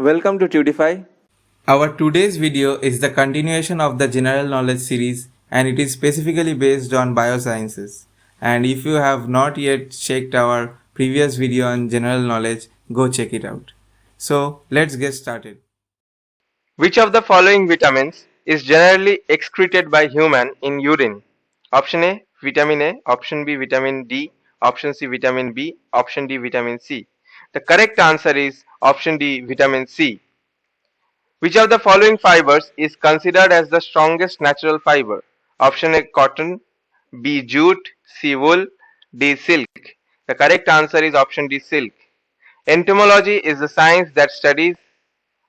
Welcome to Tutify. Our today's video is the continuation of the general knowledge series and it is specifically based on biosciences. And if you have not yet checked our previous video on general knowledge, go check it out. So let's get started. Which of the following vitamins is generally excreted by human in urine? Option A, vitamin A. Option B, vitamin D. Option C, vitamin B. Option D, vitamin C. The correct answer is option D, vitamin C. Which of the following fibers is considered as the strongest natural fiber? Option A, cotton. B, jute. C, wool. D, silk. The correct answer is option D, silk. Entomology is the science that studies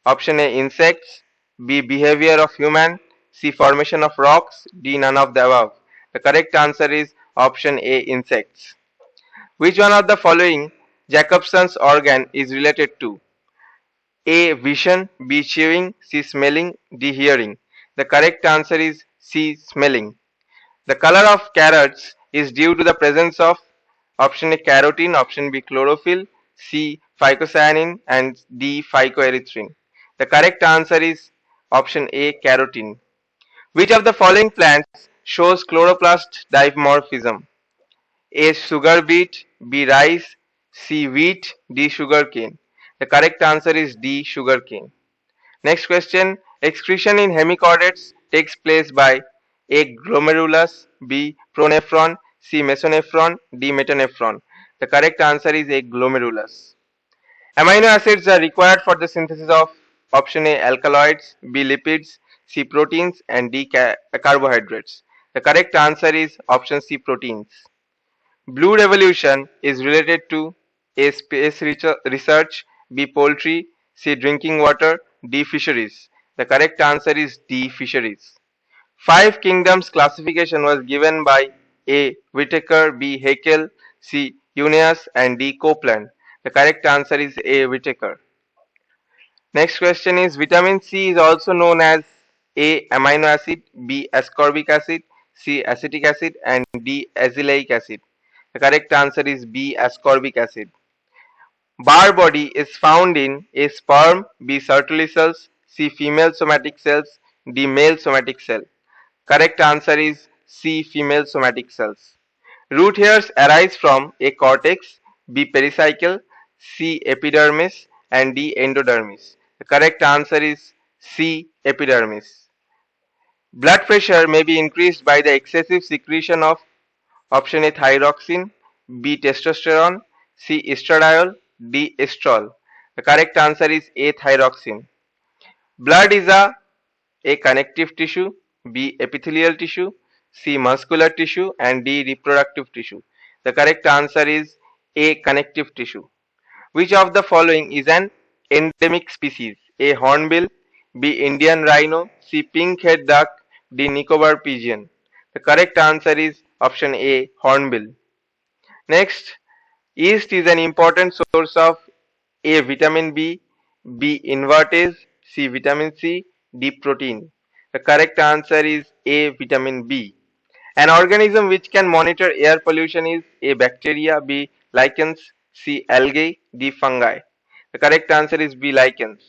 option A, insects. B, behavior of human. C, formation of rocks. D, none of the above. The correct answer is option A, insects. Which one of the following Jacobson's organ is related to? A, vision. B, chewing. C, smelling. D, hearing. The correct answer is C, smelling. The color of carrots is due to the presence of option A, carotene, option B, chlorophyll, C, phycocyanin, and D, phycoerythrin. The correct answer is option A, carotene. Which of the following plants shows chloroplast dimorphism? A, sugar beet. B, rice. C, wheat. D, sugarcane. The correct answer is D, sugarcane. Next question. Excretion in hemichordates takes place by A, glomerulus. B, pronephron. C, mesonephron. D, metanephron. The correct answer is A, glomerulus. Amino acids are required for the synthesis of option A, alkaloids. B, lipids. C, proteins. And D, carbohydrates. The correct answer is option C, proteins. Blue revolution is related to A, space research. B, poultry. C, drinking water. D, fisheries. The correct answer is D, fisheries. Five kingdoms classification was given by A, Whittaker. B, Haeckel. C, Eunaeus. And D, Copeland. The correct answer is A, Whittaker. Next question is vitamin C is also known as A, amino acid. B, ascorbic acid. C, acetic acid. And D, azelaic acid. The correct answer is B, ascorbic acid. Barr body is found in A, sperm. B, Sertoli cells. C, female somatic cells. D, male somatic cell. Correct answer is C, female somatic cells. Root hairs arise from A, cortex. B, pericycle. C, epidermis. And D, endodermis. The correct answer is C, epidermis. Blood pressure may be increased by the excessive secretion of option A, thyroxine. B, testosterone. C, estradiol. D, estrol. The correct answer is A, thyroxine. Blood is A, connective tissue. B, epithelial tissue. C, muscular tissue. And D, reproductive tissue. The correct answer is A, connective tissue. Which of the following is an endemic species? A, hornbill. B, Indian rhino. C, pink-head duck. D, Nicobar pigeon. The correct answer is option A, hornbill. Next, yeast is an important source of A, vitamin B. B, invertase. C, vitamin C. D, protein. The correct answer is A, vitamin B. An organism which can monitor air pollution is A, bacteria. B, lichens. C, algae. D, fungi. The correct answer is B, lichens.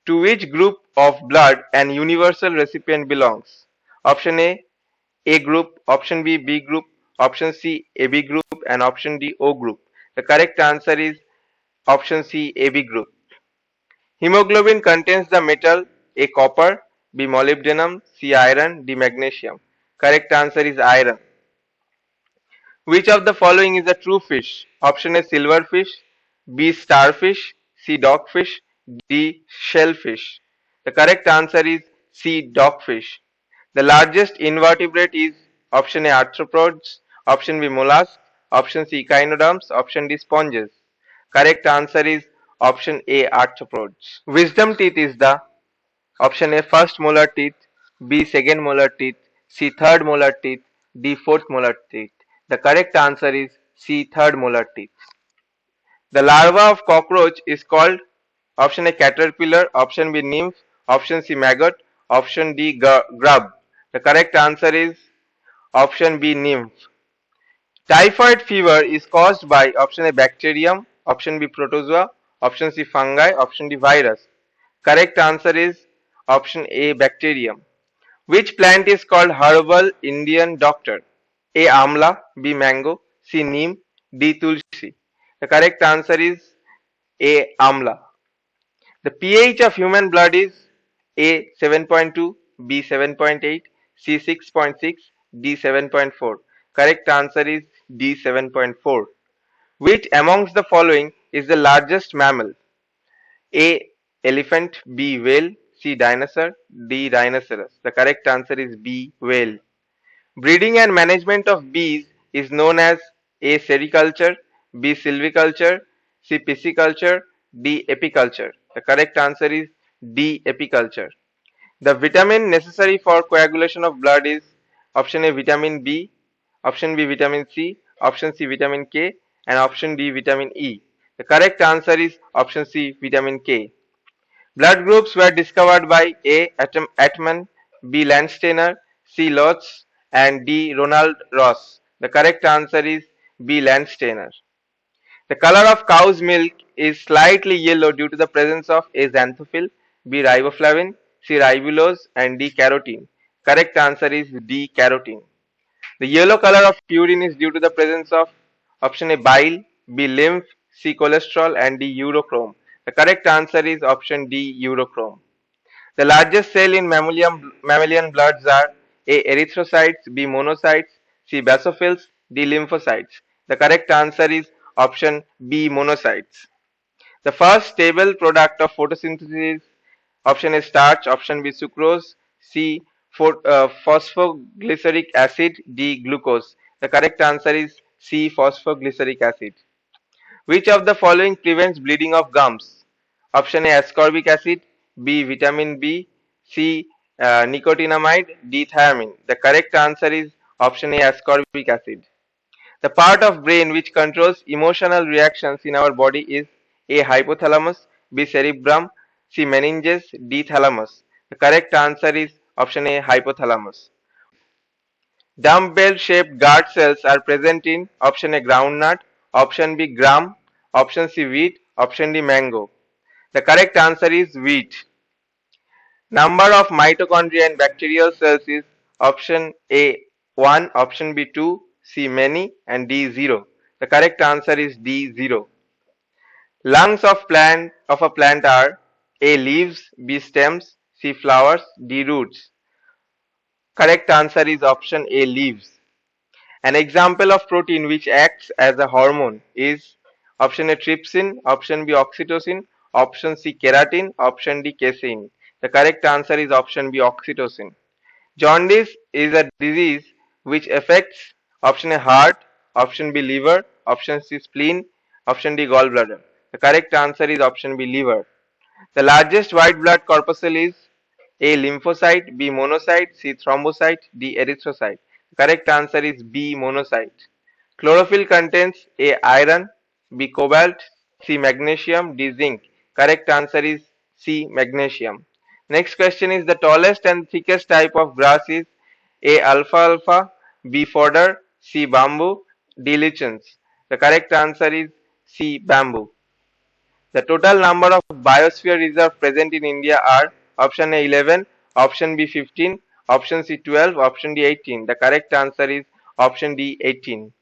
To which group of blood an universal recipient belongs? Option A group, option B, B group, option C, AB group, and option D, O group. The correct answer is option C, AB group. Hemoglobin contains the metal A, copper. B, molybdenum. C, iron. D, magnesium. Correct answer is iron. Which of the following is a true fish? Option A, silverfish. B, starfish. C, dogfish. D, shellfish. The correct answer is C, dogfish. The largest invertebrate is option A, arthropods. Option B, mollusks. Option C, echinoderms. Option D, sponges. Correct answer is option A, arthropods. Wisdom teeth is the option A, first molar teeth. B, second molar teeth. C, third molar teeth. D, fourth molar teeth. The correct answer is C, third molar teeth. The larva of cockroach is called option A, caterpillar. Option B, nymph. Option C, maggot. Option D, grub. The correct answer is option B, nymph. Typhoid fever is caused by option A, bacterium. Option B, protozoa. option C fungi, option D virus. Correct answer is option A bacterium. Which plant is called herbal Indian doctor? A amla, B mango, C neem, D tulsi. The correct answer is A amla. The pH of human blood is A 7.2, B 7.8, C 6.6, D 7.4. Correct answer is D 7.4. Which amongst the following is the largest mammal? A. Elephant, B. Whale, C. Dinosaur, D. Rhinoceros. The correct answer is B. Whale. Breeding and management of bees is known as A. Sericulture, B. Silviculture, C. Pisciculture, D. Apiculture. The correct answer is D. Apiculture. The vitamin necessary for coagulation of blood is option A vitamin B, option B vitamin C, option C vitamin K, and option D vitamin E. The correct answer is option C vitamin K. Blood groups were discovered by A. Atman, B. Landsteiner, C. Lotz, and D. Ronald Ross. The correct answer is B. Landsteiner. The color of cow's milk is slightly yellow due to the presence of A. xanthophyll, B. riboflavin, C. ribulose, and D. carotene. Correct answer is D. carotene. The yellow color of urine is due to the presence of option A. bile, B. lymph, C. cholesterol, and D. urochrome. The correct answer is option D. urochrome. The largest cell in mammalian bloods are A. erythrocytes, B. monocytes, C. basophils, D. lymphocytes. The correct answer is option B. monocytes. The first stable product of photosynthesis is option A. starch, option B. sucrose, C. Phosphoglyceric acid, D. glucose. The correct answer is C. phosphoglyceric acid. Which of the following prevents bleeding of gums? Option A ascorbic acid, B vitamin B, C nicotinamide, D thiamine. The correct answer is option A ascorbic acid. The part of brain which controls emotional reactions in our body is A hypothalamus, B cerebrum, C meninges, D thalamus. The correct answer is option A hypothalamus. Dumbbell shaped guard cells are present in option A groundnut, option B gram, option C wheat, option D mango. The correct answer is wheat. Number of mitochondria in bacterial cells is option A 1, option B 2, C many, and D 0. The correct answer is D 0. Lungs of a plant are A leaves, B stems, C flowers, D roots. Correct answer is option A leaves. An example of protein which acts as a hormone is option A trypsin, option B oxytocin, option C keratin, option D casein. The correct answer is option B oxytocin. Jaundice is a disease which affects option A heart, option B liver, option C spleen, option D gallbladder. The correct answer is option B liver. The largest white blood corpuscle is A lymphocyte, B monocyte, C thrombocyte, D erythrocyte. The correct answer is B monocyte. Chlorophyll contains A iron, B cobalt, C magnesium, D zinc. Correct answer is C magnesium. Next question is the tallest and thickest type of grass is A alfalfa, B fodder, C bamboo, D lichens. The correct answer is C bamboo. The total number of biosphere reserves present in India are option A 11, option B 15, option C 12, option D 18. The correct answer is option D 18.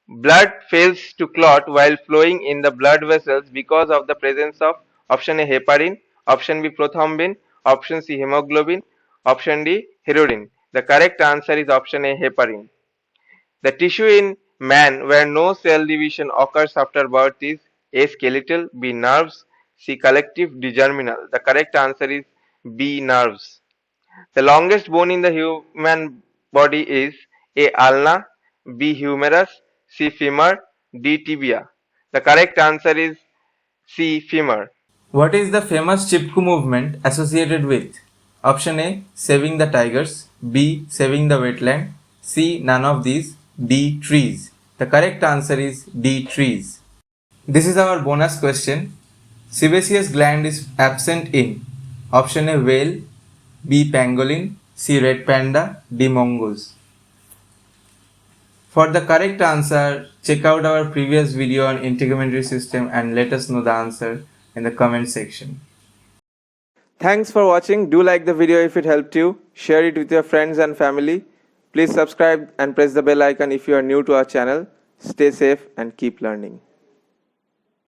Blood fails to clot while flowing in the blood vessels because of the presence of option A heparin, option B prothrombin, option C hemoglobin, option D herodin. The correct answer is option A heparin. The tissue in man where no cell division occurs after birth is A skeletal, B nerves, C collective, D germinal. The correct answer is B nerves. The longest bone in the human body is A ulna, B humerus, C femur, D tibia. The correct answer is C femur. What is the famous Chipko movement associated with? Option A saving the tigers, B saving the wetland, C none of these, D trees. The correct answer is D trees. This is our bonus question. Sebaceous gland is absent in option A whale, B pangolin, C red panda, D mongoose. For the correct answer, check out our previous video on integumentary system and let us know the answer in the comment section. Thanks for watching. Do like the video if it helped you. Share it with your friends and family. Please subscribe and press the bell icon if you are new to our channel. Stay safe and keep learning.